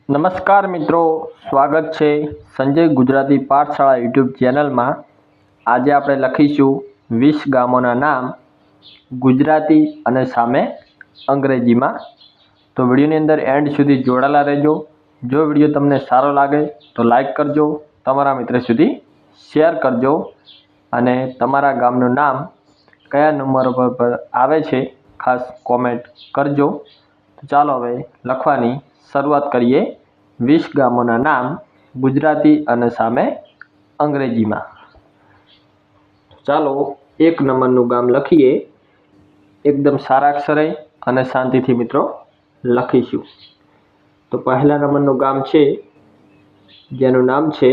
નમસ્કાર મિત્રો, સ્વાગત છે સંજય ગુજરાતી પાઠશાળા યુટ્યુબ ચેનલમાં। આજે આપણે લખીશું 20 ગામોના નામ ગુજરાતી અને સામે અંગ્રેજીમાં। તો વિડીયોની અંદર એન્ડ સુધી જોડાયેલા રહેજો। જો વિડીયો તમને સારો લાગે તો લાઈક કરજો, તમારા મિત્ર સુધી શેર કરજો અને તમારા ગામનું નામ કયા નંબર પર આવે છે ખાસ કોમેન્ટ કરજો। તો ચાલો હવે લખવાની શરૂઆત કરીએ। 20 ગામોના નામ ગુજરાતી અને સામે અંગ્રેજીમાં। ચાલો 1 નંબરનું ગામ લખીએ। એકદમ સારા અક્ષરે અને શાંતિથી મિત્રો લખીશું। તો પહેલા નંબરનું ગામ છે જેનું નામ છે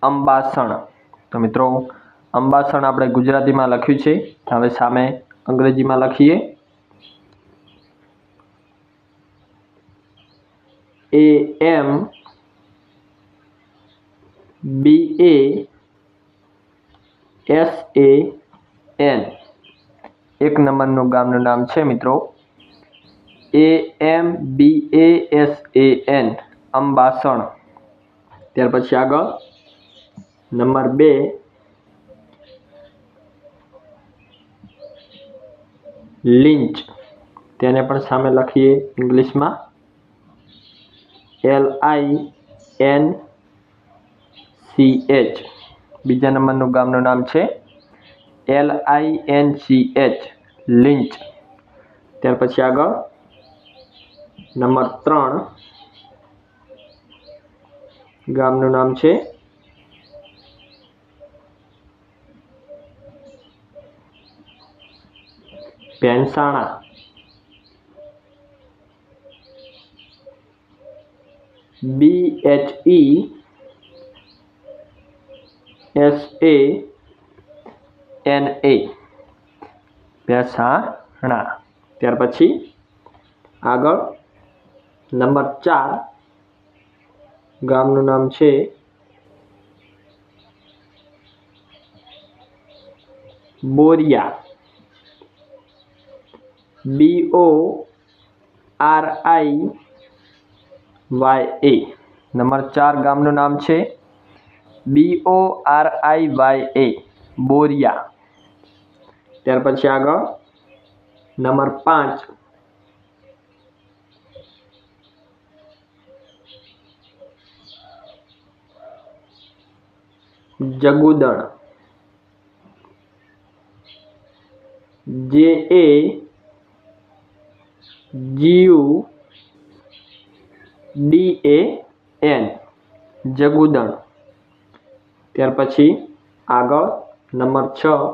અંબાસણ। તો મિત્રો અંબાસણ આપણે ગુજરાતીમાં લખ્યું છે, હવે સામે અંગ્રેજીમાં લખીએ। AMBASAN 1 નંબરનું ગામનું નામ છે મિત્રો AMBASAN અંબાસણ। ત્યાર પછી આગળ નંબર 2 લિંચ, તેને પણ સામે લખીએ ઇંગ્લિશમાં LINCH। બીજા નંબરનું ગામનું નામ છે LINCH લિંચ। ત્યાર પછી આગળ નંબર 3 ગામનું નામ છે ભેંસાણા। BHESANA ભેંસાણા। ત્યાર પછી આગળ નંબર 4 ગામનું નામ છે બોરિયા BORIYA। નંબર 4 ગામનું નામ છે BORIYA બોરિયા। ત્યાર પછી આગળ નંબર 5 જગુદણ JAGUDAN જગુદણ। ત્યાર પછી આગળ નંબર 6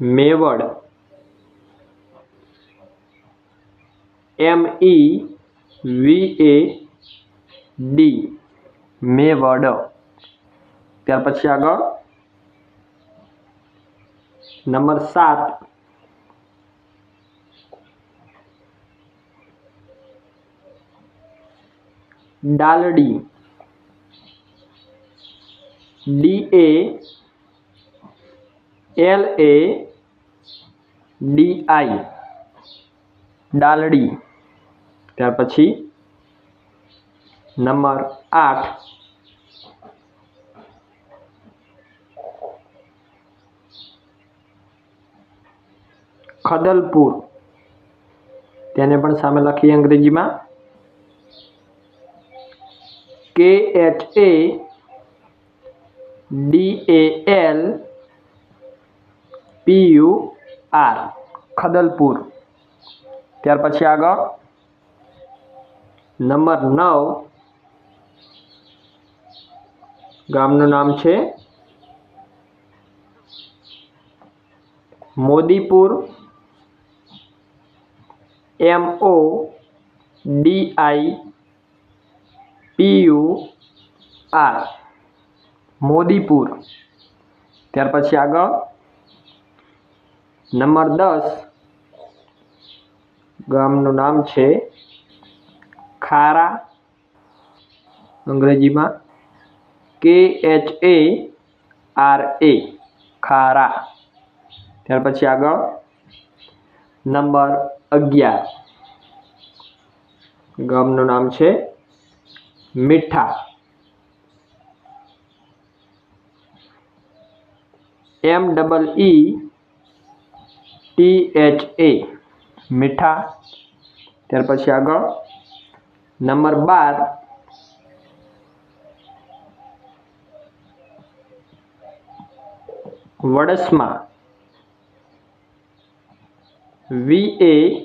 મેવડ MEVAD મેવડ। ત્યાર પછી આગળ નંબર 7 ડાલડી DALADI ડાલડી। ત્યાર પછી નંબર 8 ખદલપુર, તેને પણ સામે લખીએ અંગ્રેજીમાં KHADALPUR ખદલપુર। ત્યાર પછી આગળ નંબર 9 ગામનું નામ છે મોદીપુર MODIPUR મોદીપુર। ત્યાર પછી આગળ નંબર 10 ગામનું નામ છે ખારા, અંગ્રેજીમાં KHARA RA ખારા। ત્યાર પછી આગળ નંબર 11 ગામનું નામ છે મીઠા। MEETHA મીઠા। ત્યાર પછી આગળ નંબર 12 વડસમા VADASMA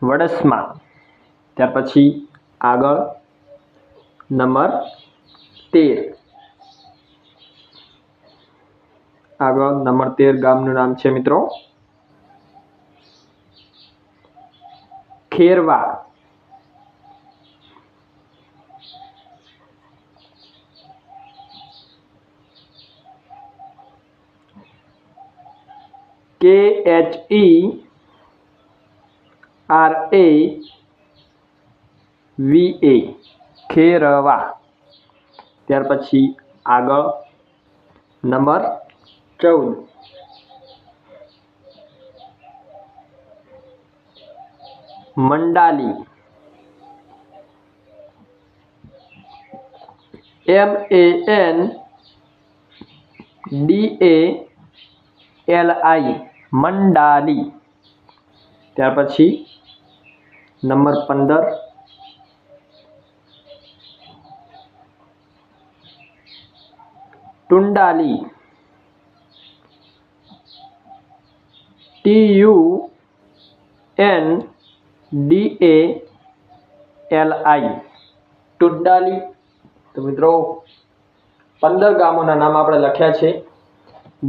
વડસમા। ત્યાર પછી આગળ નંબર 13 આગળ નંબર 13 ગામનું નામ છે મિત્રો ખેરવા। KHERAVA ખેરવા। ત્યાર પછી આગળ નંબર 14 મંડાલી। MANDALI મંડાલી। ત્યાર પછી નંબર 15 ટુંડાલી TUNDALI ટુંડાલી। તો મિત્રો 15 ગામોના નામ આપણે લખ્યા છે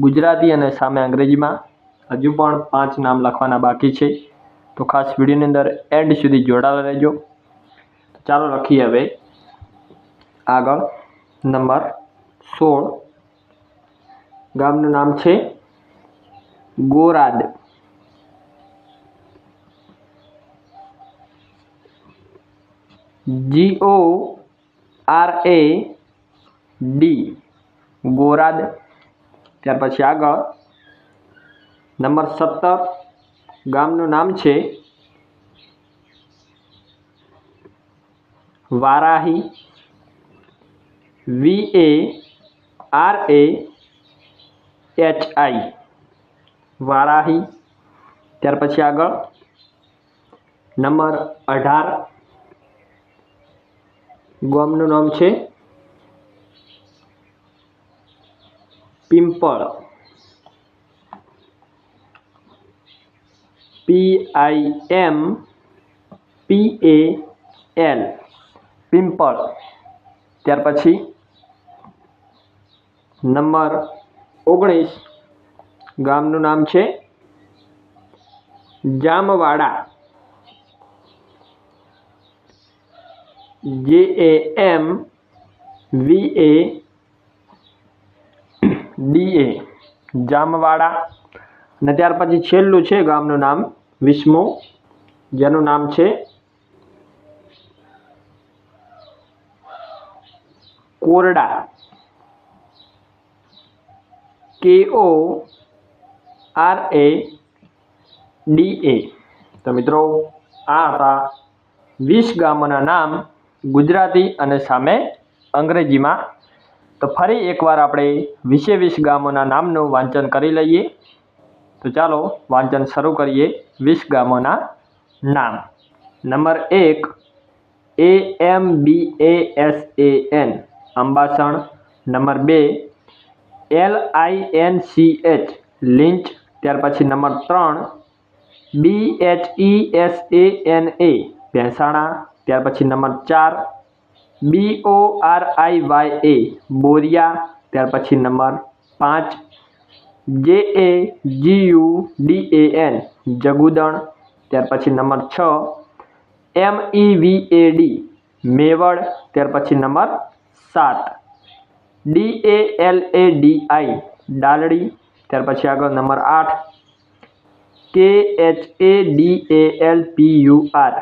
ગુજરાતી અને સામે અંગ્રેજીમાં। હજુ પણ 5 નામ લખવાના બાકી છે, તો ખાસ વિડીયોની અંદર એન્ડ સુધી જોડાયેલા રહેજો। ચાલો લખીએ હવે આગળ નંબર 16 ગામનું નામ છે ગોરાદ। GORAD ગોરાદ। ત્યાર પછી આગળ નંબર 17 ગામનું નામ છે વારાહી VARAHI વારાહી। ત્યાર પછી આગળ નંબર 18 ગામનું નામ છે પિંપળ PIMPAL પિંપળ। ત્યાર પછી નંબર 19 ગામનું નામ છે જામવાડા JAMVADA જામવાડા। અને ત્યાર પછી છેલ્લું છે ગામનું નામ 20મું જેનું નામ છે કોરડા KORADA। તો મિત્રો આ હતા 20 ગામોના નામ ગુજરાતી અને સામે અંગ્રેજીમાં। તો ફરી એકવાર આપણે 20 ગામોના નામનું વાંચન કરી લઈએ। તો ચાલો વાંચન શરૂ કરીએ। 20 ગામોના નામ। Number 1 AMBASAN Ambasan. Number 2 LINCH Linch. ત્યાર પછી નંબર 3 BHESANA ભેંસાણા। ત્યાર પછી નંબર 4 BORIYA બોરિયા। ત્યાર પછી નંબર 5 JAGUDAN જગુદણ। ત્યાર પછી નંબર 6 MEVAD મેવડ। ત્યાર પછી નંબર 7 DALADI ડાલડી। ત્યાર પછી આગળ નંબર 8 KHADALPUR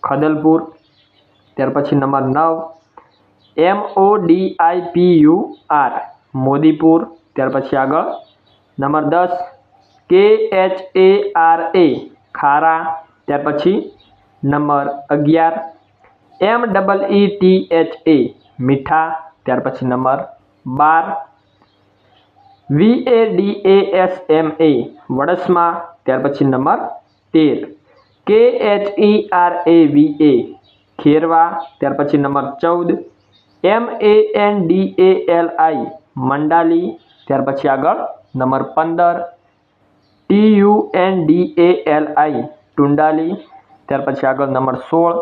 ખદલપુર। ત્યાર પછી નંબર 9 MODIPUR મોદીપુર। ત્યાર પછી આગળ નંબર 10 KHARA ખારા। ત્યાર પછી નંબર 11 MEETHA મીઠા। ત્યાર પછી નંબર 12 VADASMA વડસમા। ત્યાર પછી નંબર 13 KHERAVA ખેરવા। ત્યાર પછી નંબર 14 MANDALI મંડાલી। ત્યાર પછી આગળ નંબર 15 TUNDALI ટુંડાલી। ત્યાર પછી આગળ નંબર 16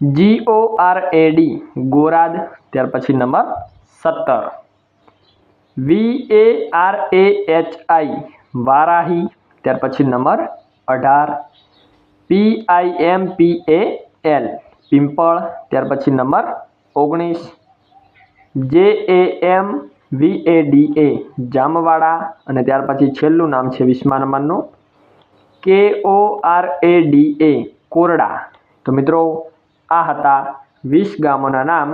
GORAD ગોરાદ। ત્યાર પછી નંબર 17 VARAHI વારાહી। ત્યાર પછી નંબર 18 PIMPAL પિંપળ। ત્યાર પછી નંબર 19 JAMVADA જામવાડા। અને ત્યાર પછી છેલ્લું નામ છે 20મા નંબરનું KORADA કોરડા। તો મિત્રો આ હતા 20 ગામોના નામ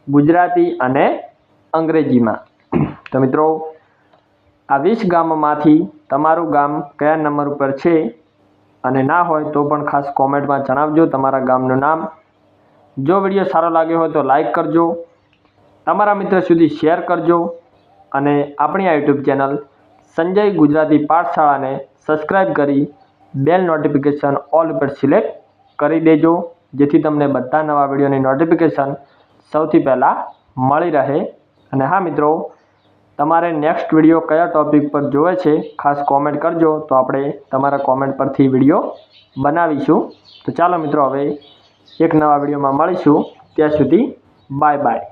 ગુજરાતી અને અંગ્રેજીમાં। તો મિત્રો આ 20 ગામોમાંથી તમારું ગામ કયા નંબર ઉપર છે અને ના હોય તો પણ ખાસ કોમેન્ટમાં જણાવજો તમારા ગામનું નામ। જો વિડીયો સારો લાગ્યો હોય તો લાઈક કરજો, તમારા મિત્ર સુધી શેર કરજો અને આપણી આ યુટ્યુબ ચેનલ સંજય ગુજરાતી પાઠશાળાને સબસ્ક્રાઈબ કરી બેલ નોટિફિકેશન ઓલ ઉપર સિલેક્ટ કરી દેજો, જેથી તમને બધા નવા વિડીયોની નોટિફિકેશન સૌથી પહેલાં મળી રહે। અને હા મિત્રો, તમારે નેક્સ્ટ વિડીયો કયા ટૉપિક પર જોવે છે ખાસ કોમેન્ટ કરજો, તો આપણે તમારા કોમેન્ટ પરથી વિડીયો બનાવીશું। તો ચાલો મિત્રો, હવે એક નવા વિડીયોમાં મળીશું, ત્યાં સુધી બાય બાય।